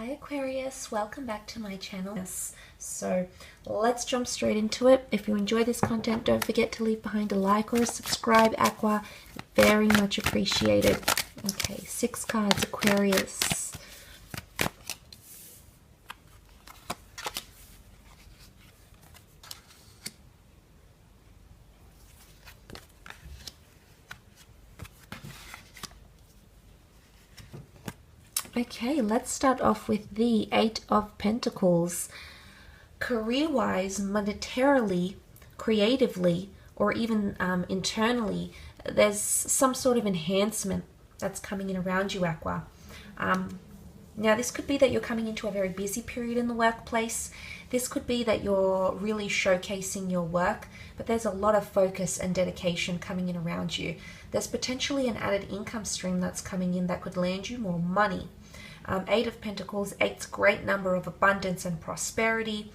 Hi Aquarius, welcome back to my channel. So let's jump straight into it. If you enjoy this content, don't forget to leave behind a like or a subscribe, Aqua. Very much appreciated. Okay, 6 cards, Aquarius. Okay, let's start off with the 8 of Pentacles. Career-wise, monetarily, creatively, or even internally, there's some sort of enhancement that's coming in around you, Aqua. Now, this could be that you're coming into a very busy period in the workplace. This could be that you're really showcasing your work, but there's a lot of focus and dedication coming in around you. There's potentially an added income stream that's coming in that could land you more money. 8 of Pentacles, 8's great number of abundance and prosperity,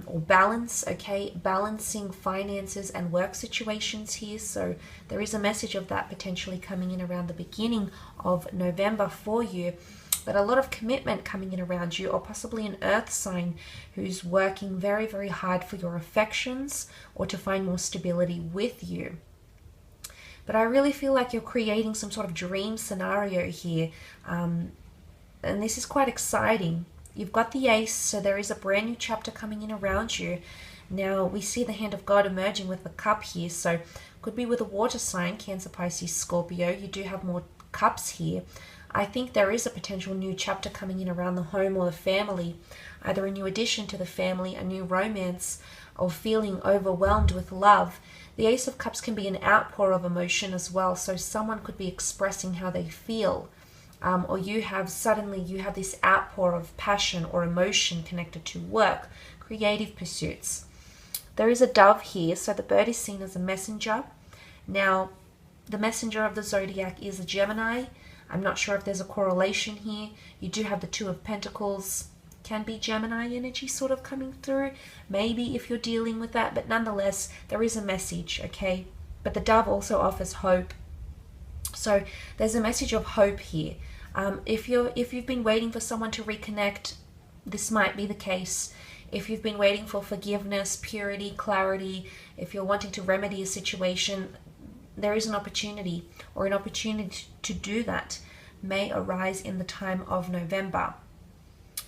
or balance, okay? Balancing finances and work situations here. So there is a message of that potentially coming in around the beginning of November for you. But a lot of commitment coming in around you, or possibly an earth sign who's working very, very hard for your affections or to find more stability with you. But I really feel like you're creating some sort of dream scenario here. And this is quite exciting. You've got the Ace, so there is a brand new chapter coming in around you. Now, we see the hand of God emerging with the Cup here. So could be with a water sign, Cancer, Pisces, Scorpio. You do have more cups here. I think there is a potential new chapter coming in around the home or the family, either a new addition to the family, a new romance, or feeling overwhelmed with love. The Ace of Cups can be an outpour of emotion as well, so someone could be expressing how they feel, or you have this outpour of passion or emotion connected to work, creative pursuits. There is a dove here, so the bird is seen as a messenger. Now, the messenger of the zodiac is a Gemini. I'm not sure if there's a correlation here. You do have the 2 of Pentacles. Can be Gemini energy sort of coming through. Maybe if you're dealing with that. But nonetheless, there is a message, okay? But the dove also offers hope. So there's a message of hope here. If you've been waiting for someone to reconnect, this might be the case. If you've been waiting for forgiveness, purity, clarity, if you're wanting to remedy a situation, there is an opportunity, or an opportunity to do that may arise in the time of November.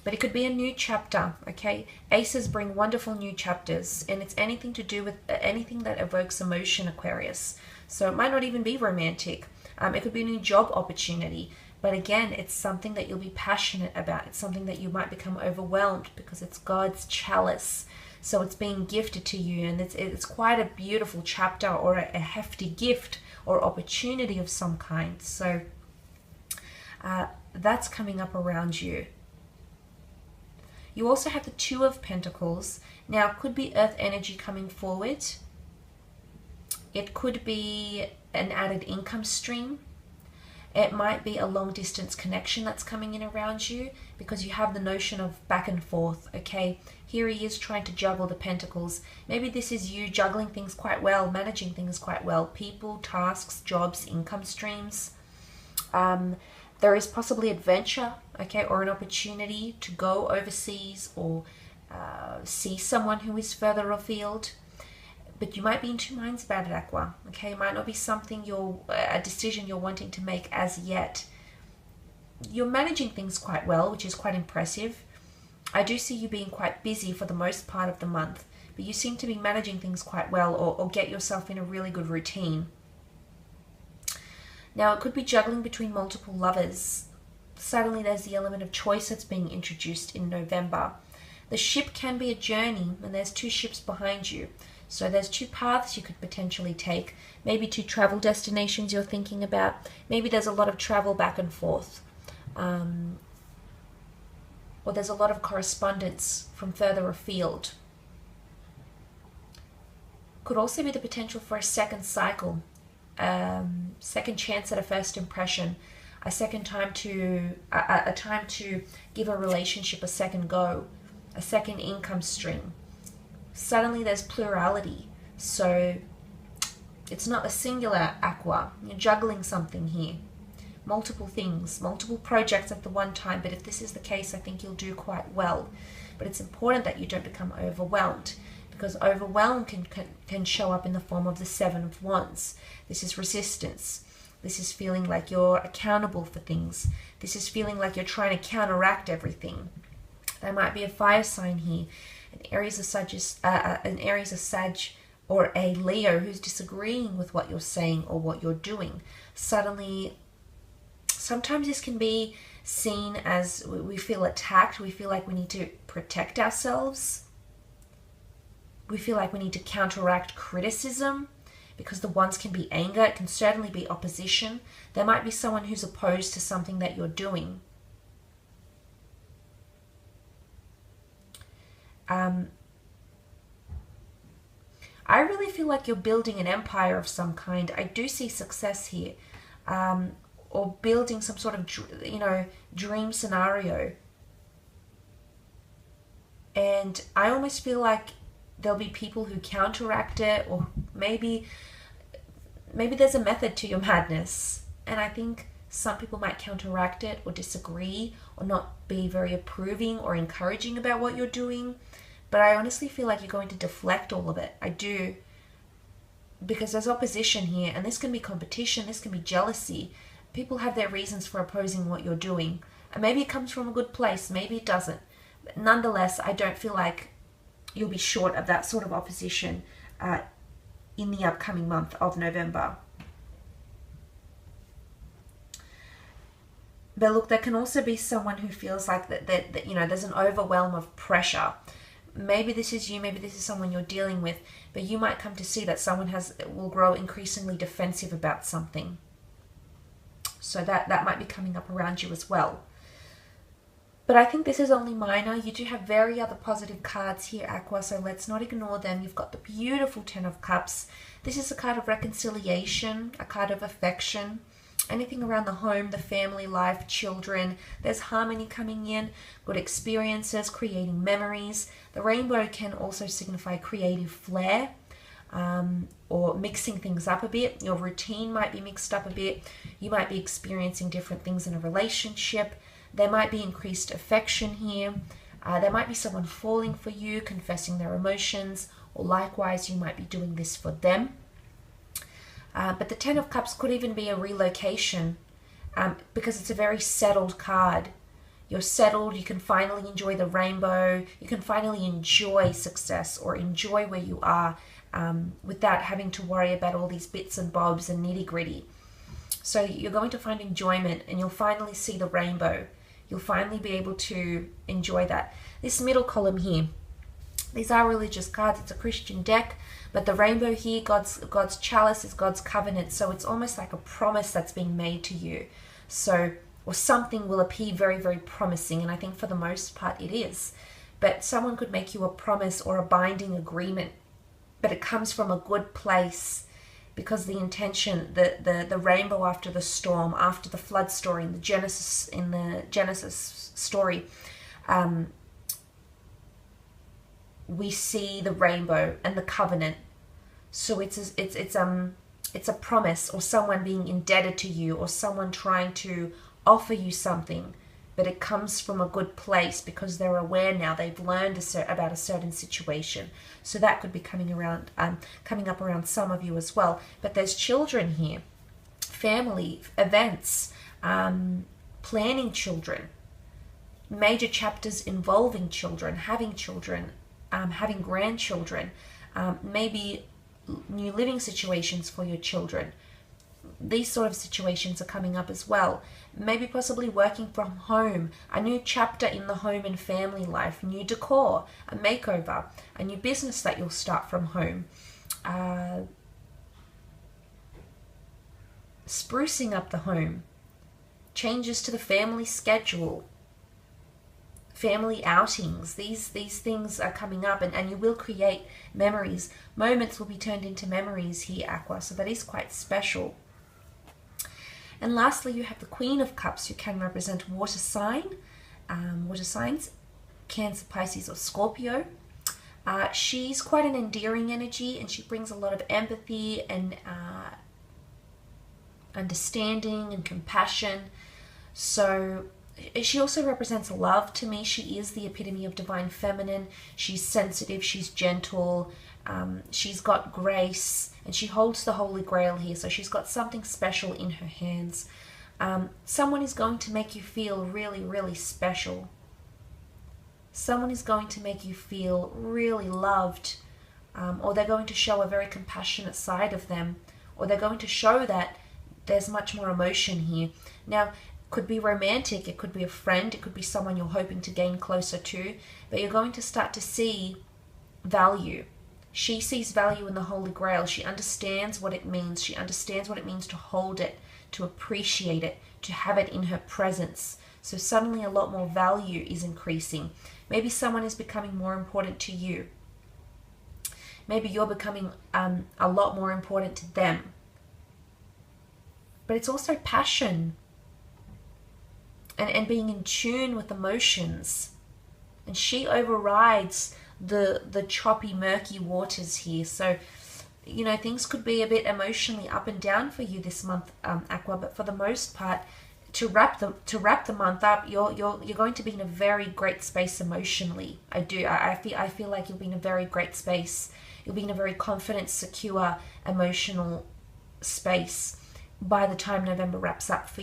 But it could be a new chapter, okay? Aces bring wonderful new chapters, and it's anything to do with anything that evokes emotion, Aquarius. So it might not even be romantic. It could be a new job opportunity. But again, it's something that you'll be passionate about. It's something that you might become overwhelmed because it's God's chalice. So it's being gifted to you, and it's quite a beautiful chapter, or a hefty gift or opportunity of some kind. So that's coming up around you. You also have the 2 of Pentacles. Now, it could be earth energy coming forward. It could be an added income stream. It might be a long distance connection that's coming in around you, because you have the notion of back and forth, okay? Here he is trying to juggle the pentacles. Maybe this is you juggling things quite well, managing things quite well. People, tasks, jobs, income streams. There is possibly adventure, okay, or an opportunity to go overseas, or see someone who is further afield. But you might be in 2 minds about it, Aqua. Okay, it might not be something a decision you're wanting to make as yet. You're managing things quite well, which is quite impressive. I do see you being quite busy for the most part of the month, but you seem to be managing things quite well, or get yourself in a really good routine. Now, it could be juggling between multiple lovers. Suddenly there's the element of choice that's being introduced in November. The ship can be a journey, and there's 2 ships behind you. So there's 2 paths you could potentially take. Maybe 2 travel destinations you're thinking about. Maybe there's a lot of travel back and forth. Or there's a lot of correspondence from further afield. Could also be the potential for a second cycle. Second chance at a first impression. A time to give a relationship a second go. A second income stream. Suddenly there's plurality, so it's not a singular, Aqua. You're juggling something here. multiple things, multiple projects at the one time. But if this is the case, I think you'll do quite well. But it's important that you don't become overwhelmed, because overwhelm can show up in the form of the Seven of Wands. This is resistance. This is feeling like you're accountable for things. This is feeling like you're trying to counteract everything. There might be a fire sign here, an Aries of Sag, or a Leo who's disagreeing with what you're saying or what you're doing. Suddenly, sometimes this can be seen as we feel attacked. We feel like we need to protect ourselves. We feel like we need to counteract criticism, because the Wands can be anger. It can certainly be opposition. There might be someone who's opposed to something that you're doing. I really feel like you're building an empire of some kind. I do see success here, or building some sort of, dream scenario. And I almost feel like there'll be people who counteract it, or maybe there's a method to your madness. And I think some people might counteract it or disagree or not be very approving or encouraging about what you're doing. But I honestly feel like you're going to deflect all of it. I do. Because there's opposition here, and this can be competition, this can be jealousy. People have their reasons for opposing what you're doing. And maybe it comes from a good place, maybe it doesn't. But nonetheless, I don't feel like you'll be short of that sort of opposition in the upcoming month of November. But look, there can also be someone who feels like that there's an overwhelm of pressure. Maybe this is you, maybe this is someone you're dealing with, but you might come to see that someone will grow increasingly defensive about something. So that might be coming up around you as well. But I think this is only minor. You do have very other positive cards here, Aqua, so let's not ignore them. You've got the beautiful Ten of Cups. This is a card of reconciliation, a card of affection, anything around the home, the family life, children. There's harmony coming in, good experiences, creating memories. The rainbow can also signify creative flair, or mixing things up a bit. Your routine might be mixed up a bit. You might be experiencing different things in a relationship. There might be increased affection here. There might be someone falling for you, confessing their emotions, or likewise, you might be doing this for them. But the Ten of Cups could even be a relocation, because it's a very settled card. You're settled, you can finally enjoy the rainbow, you can finally enjoy success or enjoy where you are without having to worry about all these bits and bobs and nitty gritty. So you're going to find enjoyment, and you'll finally see the rainbow. You'll finally be able to enjoy that. This middle column here, these are religious cards. It's a Christian deck, but the rainbow here, God's chalice is God's covenant. So it's almost like a promise that's being made to you. So, or something will appear very, very promising. And I think for the most part it is. But someone could make you a promise or a binding agreement, but it comes from a good place. Because the intention, the rainbow after the storm, after the flood story, in the Genesis story, we see the rainbow and the covenant. So it's a promise, or someone being indebted to you, or someone trying to offer you something, but it comes from a good place because they're aware now. They've learned about a certain situation. So that could be coming up around some of you as well. But there's children here, family, events, planning children, major chapters involving children, having grandchildren, maybe new living situations for your children. These sort of situations are coming up as well. Maybe possibly working from home, a new chapter in the home and family life, new decor, a makeover, a new business that you'll start from home, sprucing up the home, changes to the family schedule, family outings. These things are coming up, and you will create memories. Moments will be turned into memories here, Aqua, so that is quite special. And lastly, you have the Queen of Cups, who can represent water signs, Cancer, Pisces, or Scorpio. She's quite an endearing energy, and she brings a lot of empathy and understanding and compassion. So she also represents love to me. She is the epitome of divine feminine. She's sensitive, she's gentle, she's got grace, and she holds the Holy Grail here. So she's got something special in her hands. Someone is going to make you feel really, really special. Someone is going to make you feel really loved, or they're going to show a very compassionate side of them, or they're going to show that there's much more emotion here. Now, could be romantic, it could be a friend, it could be someone you're hoping to gain closer to, but you're going to start to see value. She sees value in the Holy Grail. She understands what it means. She understands what it means to hold it, to appreciate it, to have it in her presence. So suddenly a lot more value is increasing. Maybe someone is becoming more important to you. Maybe you're becoming a lot more important to them. But it's also passion. And being in tune with emotions. And she overrides the choppy, murky waters here. So, you know, things could be a bit emotionally up and down for you this month, Aqua. But for the most part, to wrap the month up, you're going to be in a very great space emotionally. I feel like you'll be in a very great space. You'll be in a very confident, secure, emotional space by the time November wraps up for you.